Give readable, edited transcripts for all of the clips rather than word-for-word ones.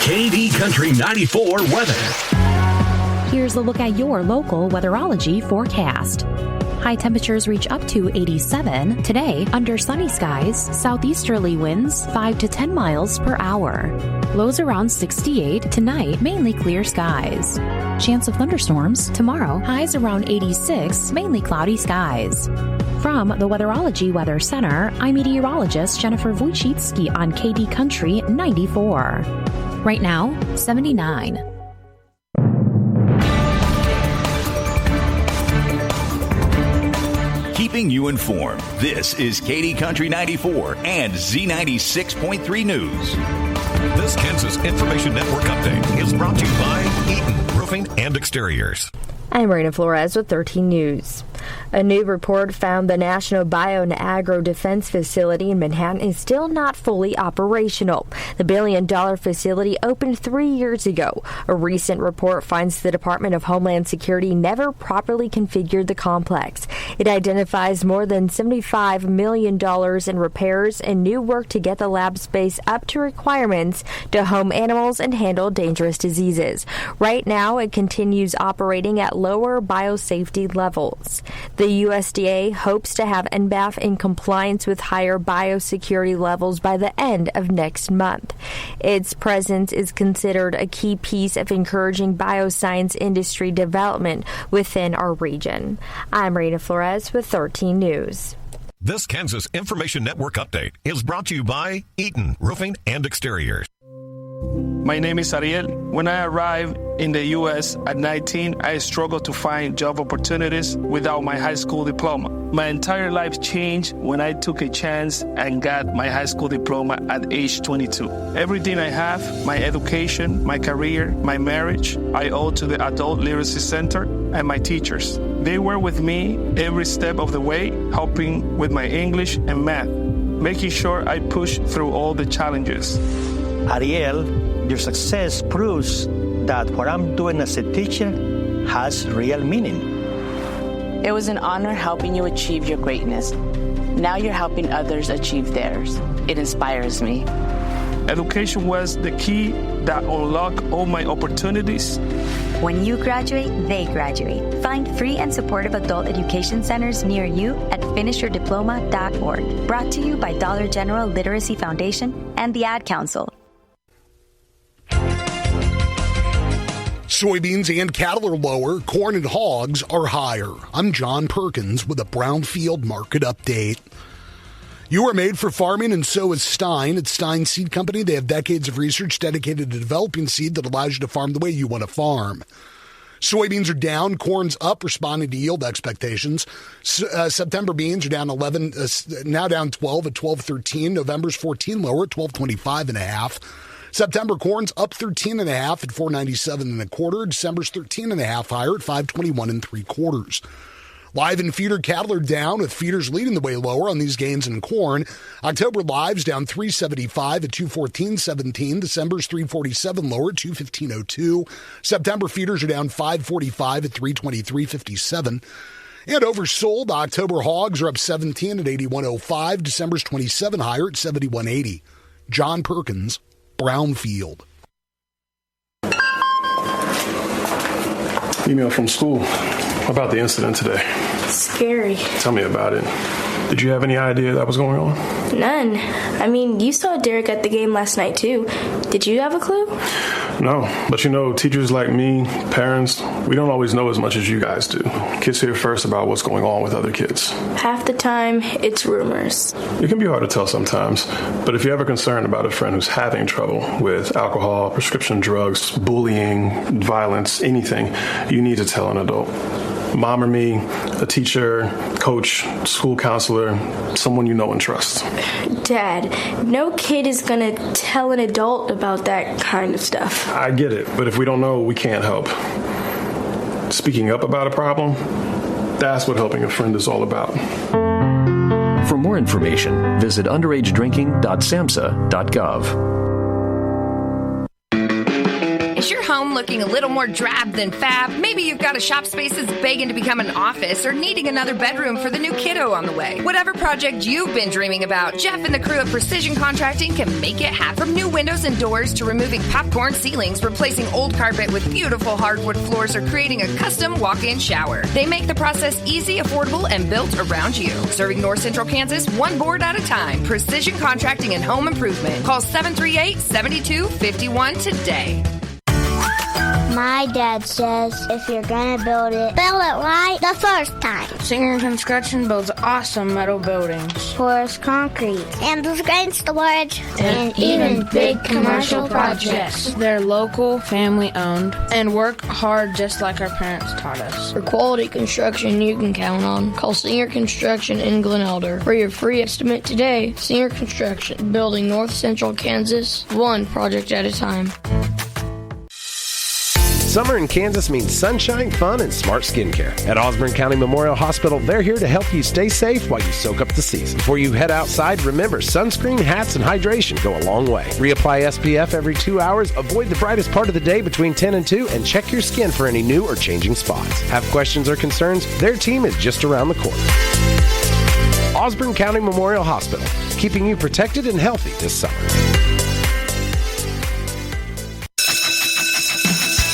KD Country 94 weather. Here's a look at your local weatherology forecast. High temperatures reach up to 87. Today, under sunny skies, southeasterly winds 5 to 10 miles per hour. Lows around 68. Tonight, mainly clear skies. Chance of thunderstorms tomorrow, highs around 86, mainly cloudy skies. From the Weatherology Weather Center, I'm meteorologist Jennifer Wojcicki on KD Country 94. Right now, 79. Keeping you informed, this is KD Country 94 and Z96.3 News. This Kansas Information Network update is brought to you by Eaton Roofing and Exteriors. I'm Marina Flores with 13 News. A new report found the National Bio and Agro Defense Facility in Manhattan is still not fully operational. The billion-dollar facility opened 3 years ago. A recent report finds the Department of Homeland Security never properly configured the complex. It identifies more than $75 million in repairs and new work to get the lab space up to requirements to home animals and handle dangerous diseases. Right now, it continues operating at lower biosafety levels. The USDA hopes to have NBAF in compliance with higher biosecurity levels by the end of next month. Its presence is considered a key piece of encouraging bioscience industry development within our region. I'm Marina Flores with 13 News. This Kansas Information Network update is brought to you by Eaton Roofing and Exteriors. My name is Ariel. When I arrived in the U.S. at 19, I struggled to find job opportunities without my high school diploma. My entire life changed when I took a chance and got my high school diploma at age 22. Everything I have, my education, my career, my marriage, I owe to the Adult Literacy Center and my teachers. They were with me every step of the way, helping with my English and math, making sure I pushed through all the challenges. Ariel, your success proves that what I'm doing as a teacher has real meaning. It was an honor helping you achieve your greatness. Now you're helping others achieve theirs. It inspires me. Education was the key that unlocked all my opportunities. When you graduate, they graduate. Find free and supportive adult education centers near you at finishyourdiploma.org. Brought to you by Dollar General Literacy Foundation and the Ad Council. Soybeans and cattle are lower, corn and hogs are higher. I'm John Perkins with a Brownfield Market Update. You are made for farming, and so is Stein. At Stein Seed Company, they have decades of research dedicated to developing seed that allows you to farm the way you want to farm. Soybeans are down, corn's up, responding to yield expectations. September beans are down 11, now down 12 at 12.13. November's 14 lower at 12.25.5. September corn's up 13.5 at 4.97 December's 13.5 higher at 5.21 Live and feeder cattle are down, with feeders leading the way lower on these gains in corn. October lives down 3.75 at 2.14.17. December's 3.47 lower at 2.15.02. September feeders are down 5.45 at 3.23.57. And oversold, October hogs are up 17 at 81.05. December's 27 higher at 71.80. John Perkins, Brownfield. Email from school about the incident today. Scary. Tell me about it. Did you have any idea that was going on? None. I mean, you saw Derek at the game last night, too. Did you have a clue? No, but you know, teachers like me, parents, we don't always know as much as you guys do. Kids hear first about what's going on with other kids. Half the time, it's rumors. It can be hard to tell sometimes, but if you have a concern about a friend who's having trouble with alcohol, prescription drugs, bullying, violence, anything, you need to tell an adult. Mom or me, a teacher, coach, school counselor, someone you know and trust. Dad, no kid is going to tell an adult about that kind of stuff. I get it, but if we don't know, we can't help. Speaking up about a problem, that's what helping a friend is all about. For more information, visit underagedrinking.samhsa.gov. Is your home looking a little more drab than fab? Maybe you've got a shop space that's begging to become an office or needing another bedroom for the new kiddo on the way. Whatever project you've been dreaming about, Jeff and the crew at Precision Contracting can make it happen. From new windows and doors to removing popcorn ceilings, replacing old carpet with beautiful hardwood floors, or creating a custom walk-in shower. They make the process easy, affordable, and built around you. Serving North Central Kansas one board at a time. Precision Contracting and Home Improvement. Call 738-7251 today. My dad says if you're gonna build it right the first time. Singer Construction builds awesome metal buildings. Pours concrete and does great storage and even big commercial projects. They're local, family-owned, and work hard just like our parents taught us. For quality construction you can count on, call Singer Construction in Glen Elder. For your free estimate today, Singer Construction, building North Central Kansas, one project at a time. Summer in Kansas means sunshine, fun, and smart skincare. At Osborne County Memorial Hospital, they're here to help you stay safe while you soak up the season. Before you head outside, remember, sunscreen, hats, and hydration go a long way. Reapply SPF every 2 hours, avoid the brightest part of the day between 10 and 2, and check your skin for any new or changing spots. Have questions or concerns? Their team is just around the corner. Osborne County Memorial Hospital, keeping you protected and healthy this summer.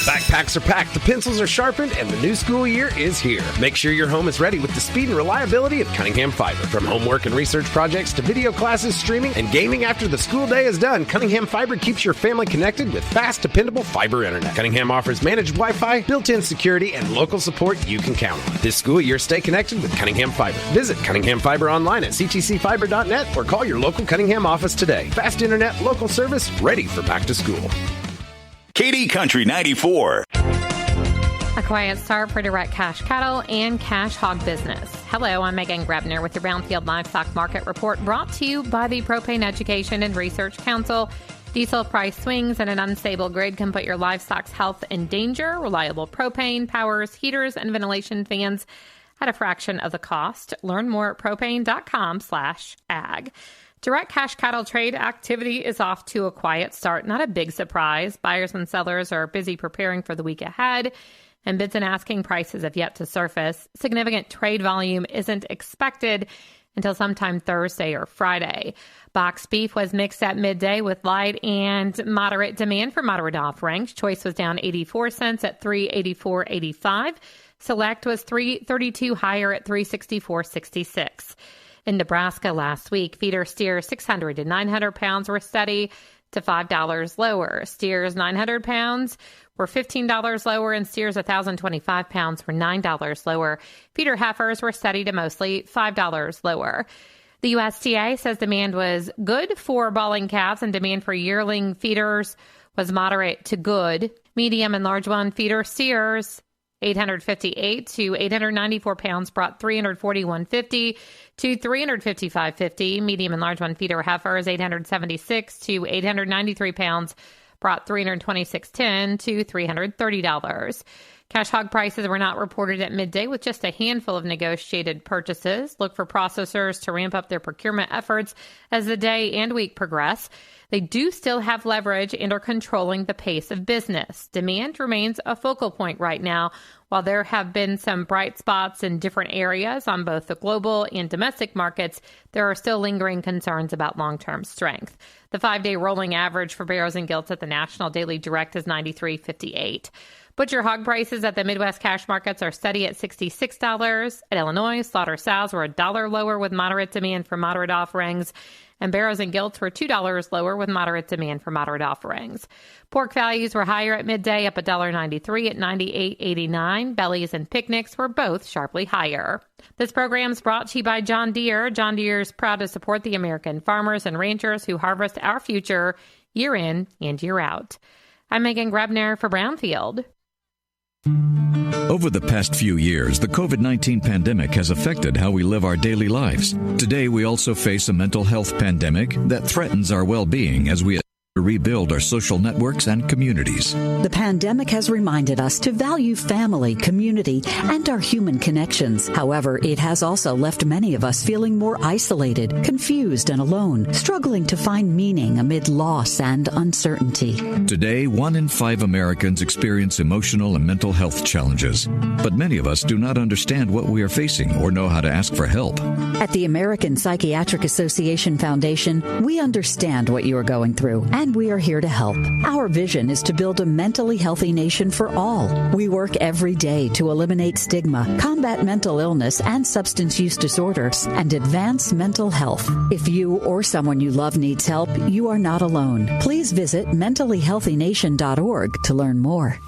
Backpacks are packed, the pencils are sharpened, and the new school year is here. Make sure your home is ready with the speed and reliability of Cunningham Fiber. From homework and research projects to video classes, streaming, and gaming after the school day is done, Cunningham Fiber keeps your family connected with fast, dependable fiber internet. Cunningham offers managed Wi-Fi, built-in security, and local support you can count on. This school year, stay connected with Cunningham Fiber. Visit Cunningham Fiber online at ctcfiber.net or call your local Cunningham office today. Fast internet, local service, ready for back to school. Katy Country 94. A quiet start for direct cash cattle and cash hog business. Hello, I'm Megan Grebner with the Brownfield Livestock Market Report, brought to you by the Propane Education and Research Council. Diesel price swings and an unstable grid can put your livestock's health in danger. Reliable propane powers heaters and ventilation fans at a fraction of the cost. Learn more at propane.com/ag. Direct cash cattle trade activity is off to a quiet start. Not a big surprise. Buyers and sellers are busy preparing for the week ahead, and bids and asking prices have yet to surface. Significant trade volume isn't expected until sometime Thursday or Friday. Box beef was mixed at midday with light and moderate demand for moderate offerings. Choice was down 84 cents at $384.85. Select was $3.32 higher at $364.66. In Nebraska last week, feeder steers 600 to 900 pounds were steady to $5 lower. Steers 900 pounds were $15 lower, and steers 1,025 pounds were $9 lower. Feeder heifers were steady to mostly $5 lower. The USDA says demand was good for balling calves, and demand for yearling feeders was moderate to good. Medium and large one feeder steers 858 to 894 pounds brought $341.50 to $355.50. Medium and large one feeder heifers 876 to 893 pounds brought $326.10 to $330. Cash hog prices were not reported at midday, with just a handful of negotiated purchases. Look for processors to ramp up their procurement efforts as the day and week progress. They do still have leverage and are controlling the pace of business. Demand remains a focal point right now. While there have been some bright spots in different areas on both the global and domestic markets, there are still lingering concerns about long-term strength. The 5-day rolling average for barrows and gilts at the National Daily Direct is 93.58. Butcher hog prices at the Midwest cash markets are steady at $66. At Illinois, slaughter sows were $1 lower with moderate demand for moderate offerings, and barrows and gilts were $2 lower with moderate demand for moderate offerings. Pork values were higher at midday, up $1.93 at $98.89. Bellies and picnics were both sharply higher. This program is brought to you by John Deere. John Deere is proud to support the American farmers and ranchers who harvest our future year in and year out. I'm Megan Grebner for Brownfield. Over the past few years, the COVID-19 pandemic has affected how we live our daily lives. Today, we also face a mental health pandemic that threatens our well-being as we to rebuild our social networks and communities. The pandemic has reminded us to value family, community, and our human connections. However, it has also left many of us feeling more isolated, confused, and alone, struggling to find meaning amid loss and uncertainty. Today, 1 in 5 Americans experience emotional and mental health challenges. But many of us do not understand what we are facing or know how to ask for help. At the American Psychiatric Association Foundation, we understand what you are going through, and we are here to help. Our vision is to build a mentally healthy nation for all. We work every day to eliminate stigma, combat mental illness and substance use disorders, and advance mental health. If you or someone you love needs help, you are not alone. Please visit mentallyhealthynation.org to learn more.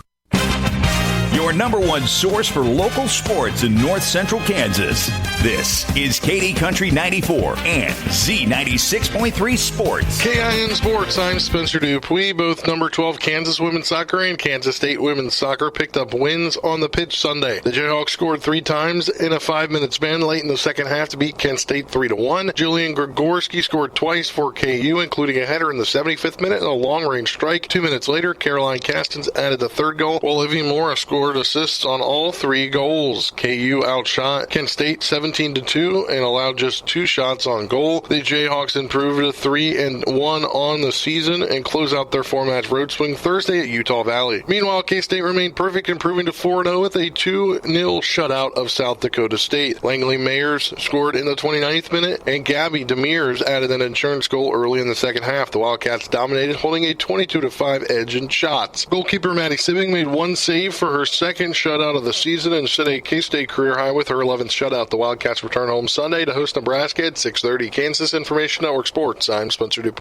Your number one source for local sports in north central Kansas. This is Katy Country 94 and Z96.3 Sports. KIN Sports, I'm Spencer Dupuis. Both number 12 Kansas women's soccer and Kansas State women's soccer picked up wins on the pitch Sunday. The Jayhawks scored 3 times in a 5-minute span late in the second half to beat Kent State 3-1. Julian Grigorski scored twice for KU, including a header in the 75th minute and a long-range strike. 2 minutes later, Caroline Castens added the third goal, while Olivia Mora scored assists on all 3 goals. KU outshot Kent State 17-2 and allowed just 2 shots on goal. The Jayhawks improved to 3-1 on the season and close out their 4-match road swing Thursday at Utah Valley. Meanwhile, K-State remained perfect, improving to 4-0 with a 2-0 shutout of South Dakota State. Langley Mayers scored in the 29th minute, and Gabby Demers added an insurance goal early in the second half. The Wildcats dominated, holding a 22-5 edge in shots. Goalkeeper Maddie Sibbing made 1 save for her second shutout of the season and set a K-State career high with her 11th shutout. The Wildcats return home Sunday to host Nebraska at 6:30. Kansas Information Network Sports. I'm Spencer Dupuis.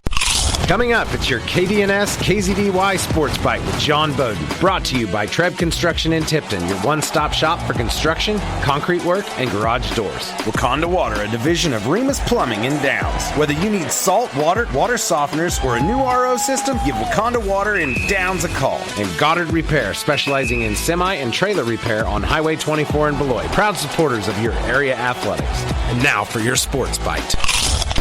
Coming up, it's your KDNS KZDY Sports Bite with John Bowden. Brought to you by Treb Construction in Tipton, your one-stop shop for construction, concrete work, and garage doors. Wakanda Water, a division of Remus Plumbing in Downs. Whether you need salt, water softeners, or a new RO system, give Wakanda Water in Downs a call. And Goddard Repair, specializing in semi and trailer repair on Highway 24 in Beloit. Proud supporters of your area athletics. And now for your Sports Bite.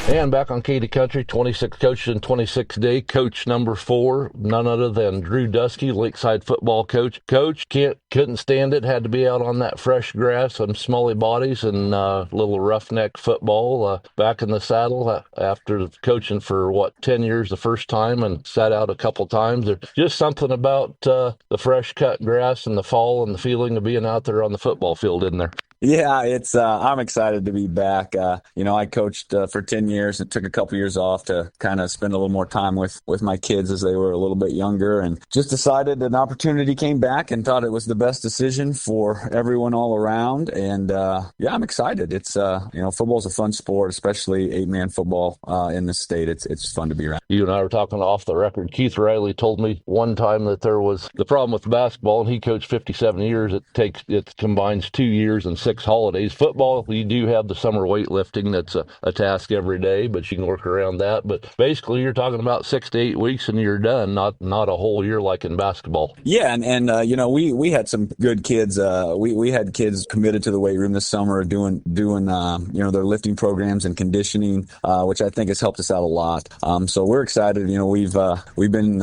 And back on Katy Country, 26 coaches in 26 day. Coach number 4, none other than Drew Dusky, Lakeside football coach. Coach couldn't stand it, had to be out on that fresh grass, some smelly bodies, and little roughneck football. Back in the saddle after coaching for 10 years the first time, and sat out a couple times. There's just something about the fresh cut grass in the fall and the feeling of being out there on the football field, isn't there? Yeah, it's I'm excited to be back. I coached for 10 years and took a couple years off to kind of spend a little more time with my kids as they were a little bit younger, and just decided an opportunity came back and thought it was the best decision for everyone all around. And I'm excited. It's football's a fun sport, especially 8-man football in the state. It's fun to be around. You and I were talking off the record. Keith Riley told me one time that there was the problem with basketball, and he coached 57 years. It combines 2 years and 6 holidays. Football, you do have the summer weightlifting. That's a task every day, but you can work around that. But basically, you're talking about 6 to 8 weeks and you're done. Not a whole year like in basketball. Yeah, and we had some good kids. We had kids committed to the weight room this summer, doing their lifting programs and conditioning, which I think has helped us out a lot. So we're excited. We've been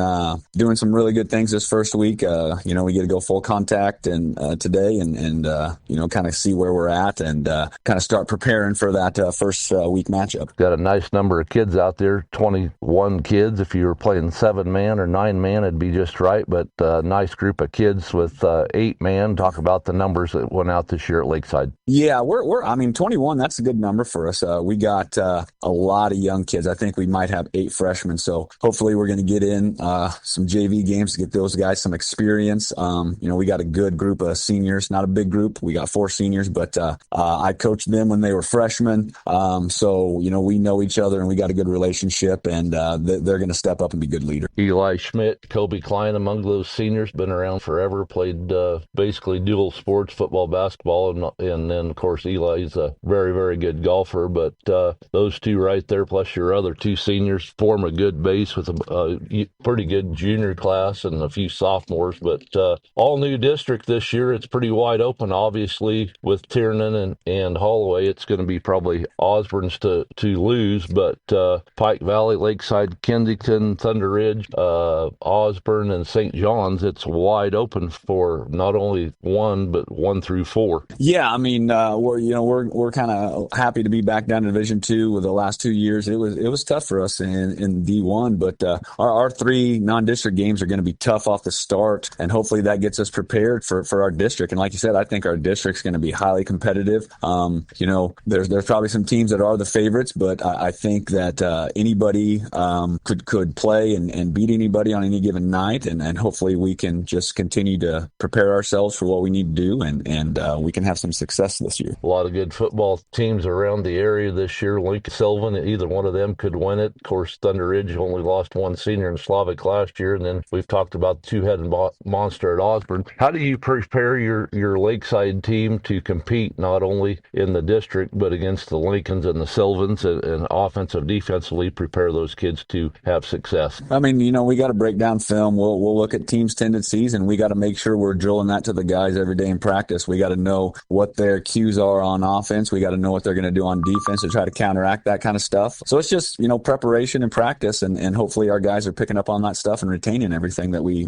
doing some really good things this first week. We get to go full contact and today and kind of see where we're at and kind of start preparing for that first week matchup. Got a nice number of kids out there, 21 kids. If you were playing 7-man or 9-man, it'd be just right. But a nice group of kids with 8-man. Talk about the numbers that went out this year at Lakeside. Yeah, we're 21. That's a good number for us. We got a lot of young kids. I think we might have 8 freshmen. So hopefully we're going to get in some JV games to get those guys some experience. We got a good group of seniors, not a big group. We got 4 seniors, but I coached them when they were freshmen. So we know each other and we got a good relationship, and they're going to step up and be good leaders. Eli Schmidt, Kobe Klein, among those seniors, been around forever, played basically dual sports, football, basketball, and then, of course, Eli's a very, very good golfer. But those 2 right there, plus your other 2 seniors, form a good base with a pretty good junior class and a few sophomores. But all new district this year, it's pretty wide open, obviously, with with Tiernan and Holloway, it's going to be probably Osborne's to lose, but Pike Valley, Lakeside, Kensington, Thunder Ridge, Osborne, and St. John's, it's wide open for not only 1 but 1 through 4. Yeah, I mean, we're kind of happy to be back down in Division II. With the last 2 years, it was tough for us in D1, but our 3 non-district games are going to be tough off the start, and hopefully that gets us prepared for our district. And like you said, I think our district's going to be highly competitive. There's probably some teams that are the favorites, but I think that anybody could play and beat anybody on any given night, and hopefully we can just continue to prepare ourselves for what we need to do, and we can have some success this year. A lot of good football teams around the area this year. Lincoln, Sylvan, either one of them could win it. Of course, Thunder Ridge only lost 1 senior in Slavic last year, and then we've talked about the 2-headed monster at Osborne. How do you prepare your Lakeside team to compete not only in the district but against the Lincolns and the Sylvans, and offensive, defensively prepare those kids to have success? I mean, we got to break down film. We'll look at teams' tendencies, and we got to make sure we're drilling that to the guys every day in practice. We got to know what their cues are on offense. We got to know what they're going to do on defense to try to counteract that kind of stuff. So it's just, preparation and practice, and hopefully our guys are picking up on that stuff and retaining everything that we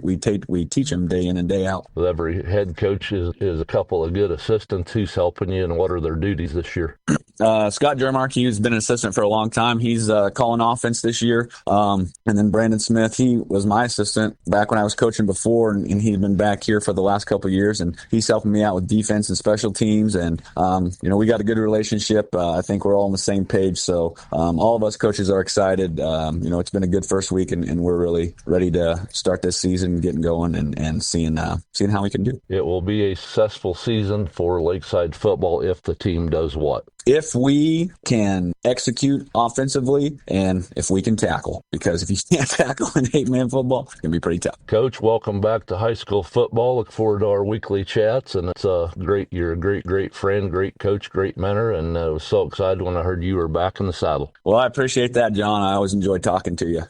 teach them day in and day out. Well, every head coach is a couple of good assistants. Who's helping you, and what are their duties this year? Scott Jermark, who's been an assistant for a long time. He's calling offense this year. And then Brandon Smith, he was my assistant back when I was coaching before, and he's been back here for the last couple of years, and he's helping me out with defense and special teams. And, we got a good relationship. I think we're all on the same page. So all of us coaches are excited. It's been a good first week, and we're really ready to start this season, getting going and seeing how we can do. It will be a successful season for Lakeside football if the team does what? If we can execute offensively and if we can tackle, because if you can't tackle in 8-man football, it's going to be pretty tough. Coach, welcome back to high school football. Look forward to our weekly chats, and it's you're a great friend, great coach, great mentor, and I was so excited when I heard you were back in the saddle. Well, I appreciate that, John. I always enjoy talking to you.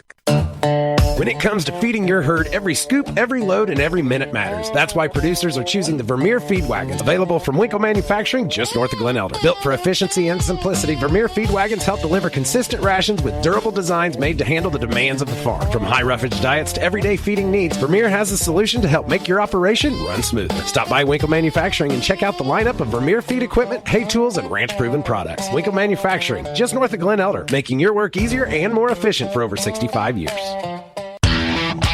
When it comes to feeding your herd, every scoop, every load, and every minute matters. That's why producers are choosing the Vermeer feed wagons, available from Winkle Manufacturing just north of Glen Elder. Built for efficiency and simplicity, Vermeer feed wagons help deliver consistent rations with durable designs made to handle the demands of the farm. From high roughage diets to everyday feeding needs, Vermeer has a solution to help make your operation run smoother. Stop by Winkle Manufacturing and check out the lineup of Vermeer feed equipment, hay tools, and ranch-proven products. Winkle Manufacturing, just north of Glen Elder, making your work easier and more efficient for over 65 years.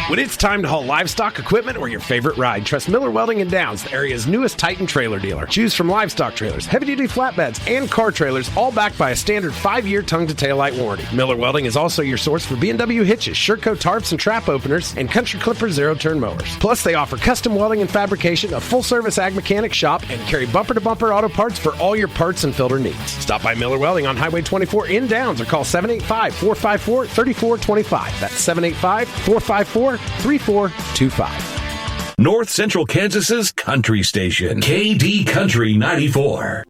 When it's time to haul livestock, equipment, or your favorite ride, trust Miller Welding and Downs, the area's newest Titan trailer dealer. Choose from livestock trailers, heavy-duty flatbeds, and car trailers, all backed by a standard 5-year tongue-to-tail light warranty. Miller Welding is also your source for B&W hitches, Sherco tarps and trap openers, and Country Clipper zero-turn mowers. Plus, they offer custom welding and fabrication, a full-service ag mechanic shop, and carry bumper-to-bumper auto parts for all your parts and filter needs. Stop by Miller Welding on Highway 24 in Downs or call 785-454-3425. That's 785-454-3425. North Central Kansas's country station, KD Country 94.